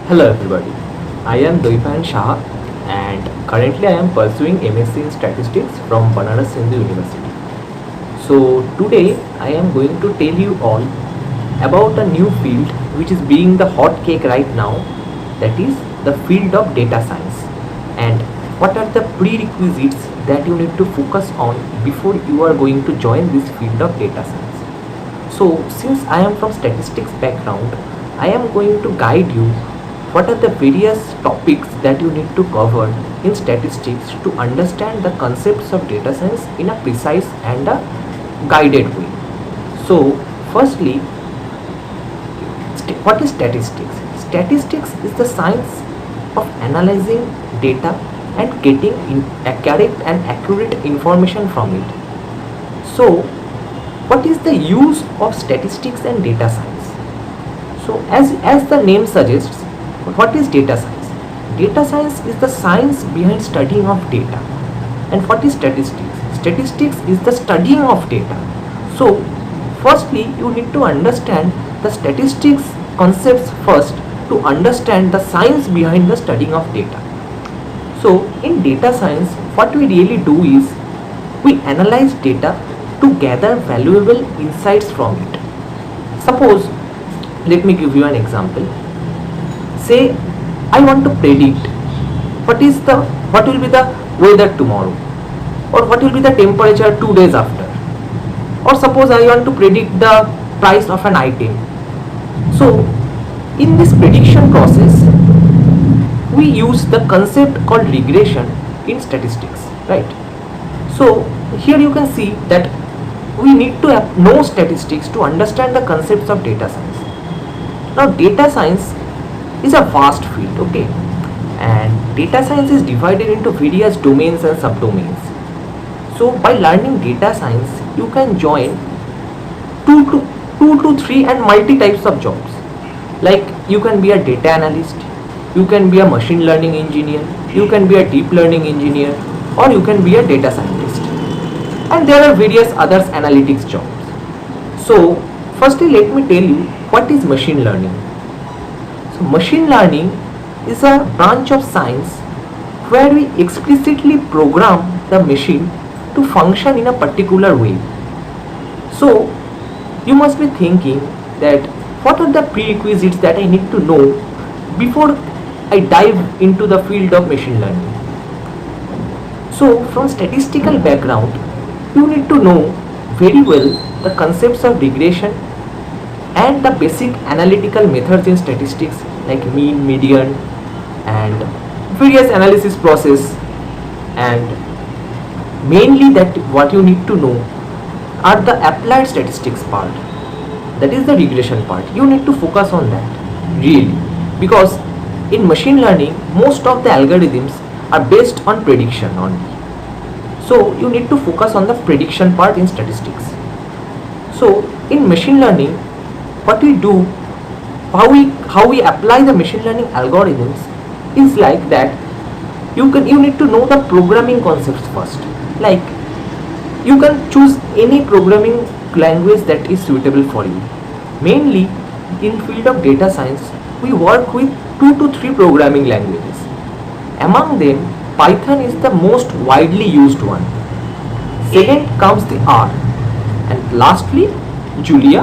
Hello everybody, I am Doipan Shah and currently I am pursuing MSc in Statistics from Banaras Hindu University. So today I am going to tell you all about a new field which is being the hot cake right now, that is the field of data science, and what are the prerequisites that you need to focus on before you are going to join this field of data science. So since I am from statistics background, I am going to guide you what are the various topics that you need to cover in statistics to understand the concepts of data science in a precise and a guided way. So firstly, what is statistics? Statistics is the science of analyzing data and getting correct and accurate information from it. So what is the use of statistics and data science? So as the name suggests, what is data science? Data science is the science behind studying of data. And what is statistics? Statistics is the studying of data. So firstly you need to understand the statistics concepts first to understand the science behind the studying of data. So in data science, what we really do is we analyze data to gather valuable insights from it. Suppose, let me give you an example. Say I want to predict what will be the weather tomorrow, or what will be the temperature 2 days after, or suppose I want to predict the price of an item. So in this prediction process we use the concept called regression in statistics, right? So here you can see that we need to know statistics to understand the concepts of data science. Now data science is a vast field, okay, and data science is divided into various domains and subdomains. So by learning data science you can join two to three and multi types of jobs. Like you can be a data analyst, you can be a machine learning engineer, you can be a deep learning engineer, or you can be a data scientist, and there are various others analytics jobs. So firstly let me tell you what is machine learning. So machine learning is a branch of science where we explicitly program the machine to function in a particular way. So you must be thinking that what are the prerequisites that I need to know before I dive into the field of machine learning. So from statistical background you need to know very well the concepts of regression and the basic analytical methods in statistics like mean, median, and various analysis process. And mainly that what you need to know are the applied statistics part, that is the regression part. You need to focus on that really, because in machine learning most of the algorithms are based on prediction only. So you need to focus on the prediction part in statistics. So in machine learning, what we do, how we apply the machine learning algorithms is like that. You need to know the programming concepts first. Like you can choose any programming language that is suitable for you. Mainly in field of data science we work with 2 to 3 programming languages. Among them Python is the most widely used one. Second comes the R, and lastly Julia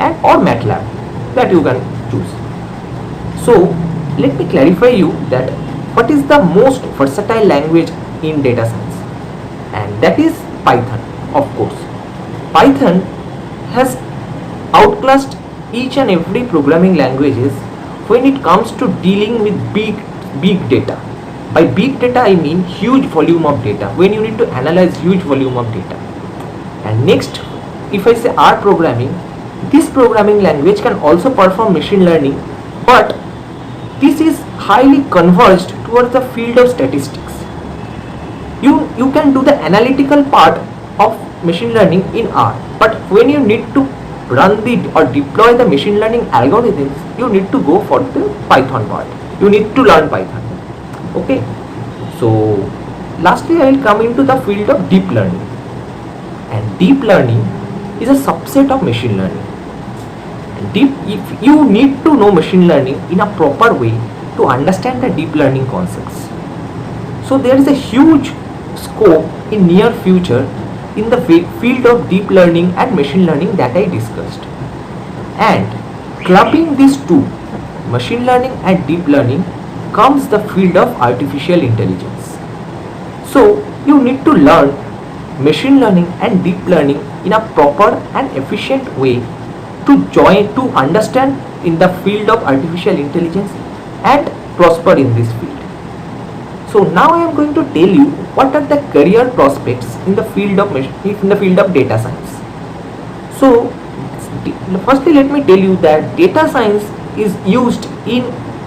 and or MATLAB that you can choose. So let me clarify you that what is the most versatile language in data science, and that is Python. Of course, Python has outclassed each and every programming languages when it comes to dealing with big data. By big data I mean huge volume of data, when you need to analyze huge volume of data. And next, if I say R programming, this programming language can also perform machine learning, but this is highly converged towards the field of statistics. You can do the analytical part of machine learning in R, but when you need to run or deploy the machine learning algorithms, you need to go for the Python part. You need to learn Python. Okay. So lastly I will come into the field of deep learning, and deep learning is a subset of machine learning. If you need to know machine learning in a proper way to understand the deep learning concepts. So there is a huge scope in near future in the field of deep learning and machine learning that I discussed. And clubbing these two, machine learning and deep learning, comes the field of artificial intelligence. So you need to learn machine learning and deep learning in a proper and efficient way to understand in the field of artificial intelligence and prosper in this field. So now I am going to tell you what are the career prospects in the field of data science. So firstly, let me tell you that data science is used in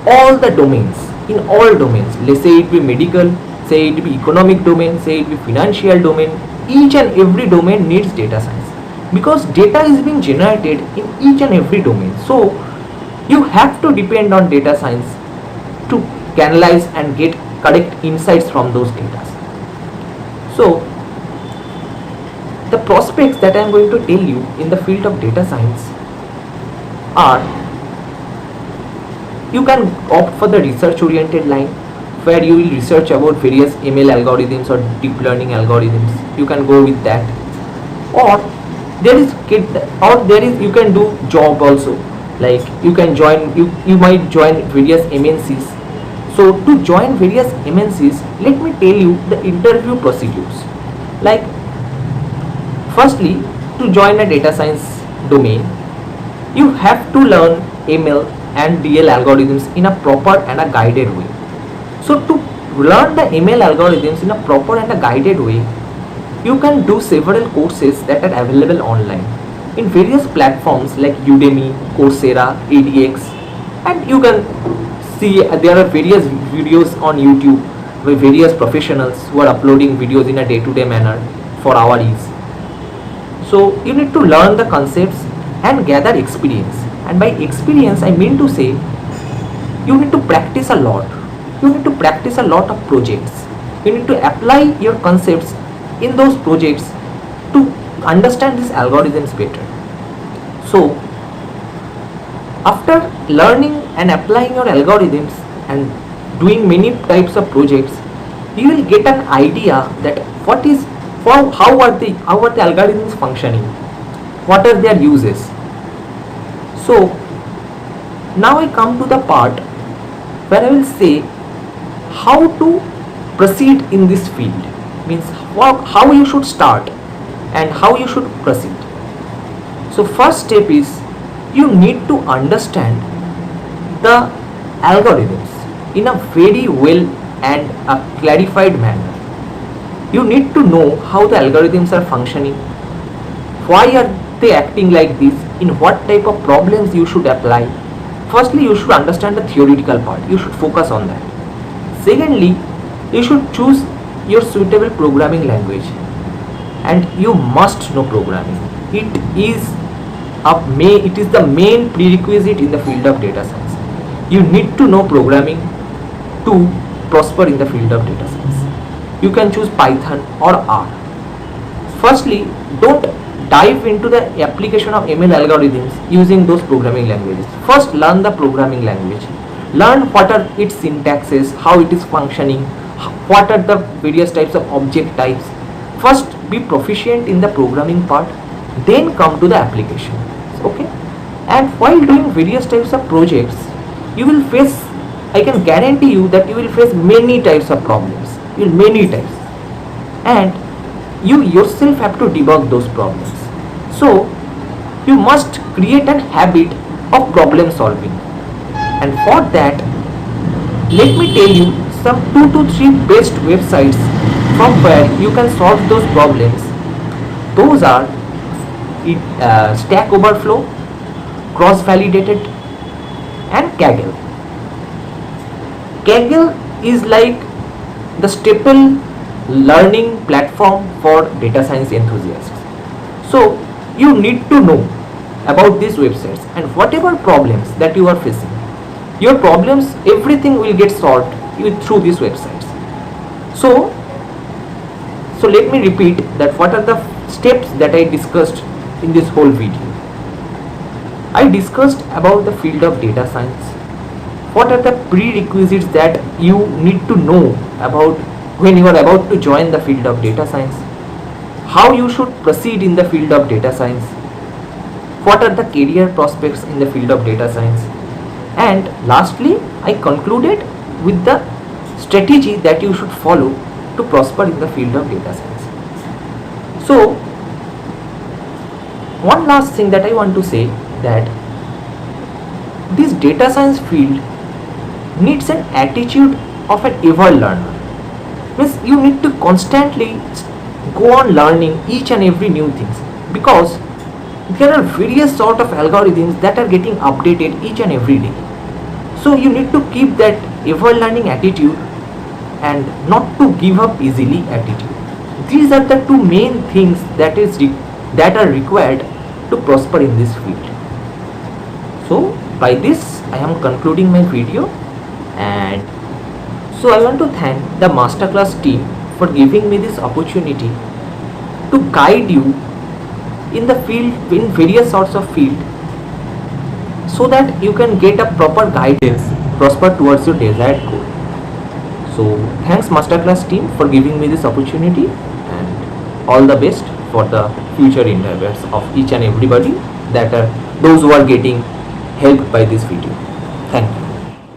all the domains, in all domains. Let's say it be medical, say it be economic domain, say it be financial domain. Each and every domain needs data science because data is being generated in each and every domain. So you have to depend on data science to analyze and get correct insights from those data. So the prospects that I am going to tell you in the field of data science are: you can opt for the research oriented line where you will research about various ML algorithms or deep learning algorithms. You can go with that, or you can do job also, like you might join various MNCs. So to join various MNCs, let me tell you the interview procedures. Like, firstly, to join a data science domain, you have to learn ML and DL algorithms in a proper and a guided way. So to learn the ML algorithms in a proper and a guided way, you can do several courses that are available online in various platforms like Udemy, Coursera, edX, and you can see there are various videos on YouTube by various professionals who are uploading videos in a day-to-day manner for our ease. So you need to learn the concepts and gather experience, and by experience I mean to say you need to practice a lot. You need to practice a lot of projects. You need to apply your concepts in those projects to understand these algorithms better. So after learning and applying your algorithms and doing many types of projects, you will get an idea that how are the algorithms functioning, what are their uses. So now I come to the part where I will say how to proceed in this field, means how you should start and how you should proceed. So first step is you need to understand the algorithms in a very well and a clarified manner. You need to know how the algorithms are functioning, why are they acting like this, in what type of problems you should apply. Firstly, you should understand the theoretical part. You should focus on that. Secondly, you should choose your suitable programming language, and you must know programming. It is the main prerequisite in the field of data science. You need to know programming to prosper in the field of data science. You can choose Python or R. Firstly, don't dive into the application of ML algorithms using those programming languages. First, learn the programming language. Learn what are its syntaxes, how it is functioning, what are the various types of object types. First, be proficient in the programming part, then come to the application. Okay? And while doing various types of projects, you will face, I can guarantee you that you will face many types of problems. Many types. And you yourself have to debug those problems. So, you must create a habit of problem solving. And for that, let me tell you some 2 to 3 best websites from where you can solve those problems. Those are Stack Overflow, Cross Validated, and Kaggle. Kaggle is like the staple learning platform for data science enthusiasts. So you need to know about these websites, and whatever problems that you are facing, your problems, everything will get solved through these websites. So let me repeat that what are the steps that I discussed in this whole video. I discussed about the field of data science. What are the prerequisites that you need to know about when you are about to join the field of data science? How you should proceed in the field of data science? What are the career prospects in the field of data science? And lastly, I concluded with the strategy that you should follow to prosper in the field of data science. So, one last thing that I want to say, that this data science field needs an attitude of an ever learner. Means you need to constantly go on learning each and every new things, because there are various sort of algorithms that are getting updated each and every day. So you need to keep that ever learning attitude and not to give up easily attitude. These are the two main things that are required to prosper in this field. So by this I am concluding my video, and so I want to thank the masterclass team for giving me this opportunity to guide you in the field, in various sorts of field, so that you can get a proper guidance, prosper towards your desired goal. So thanks masterclass team for giving me this opportunity, and all the best for the future endeavors of each and everybody, that are those who are getting helped by this video. Thank you.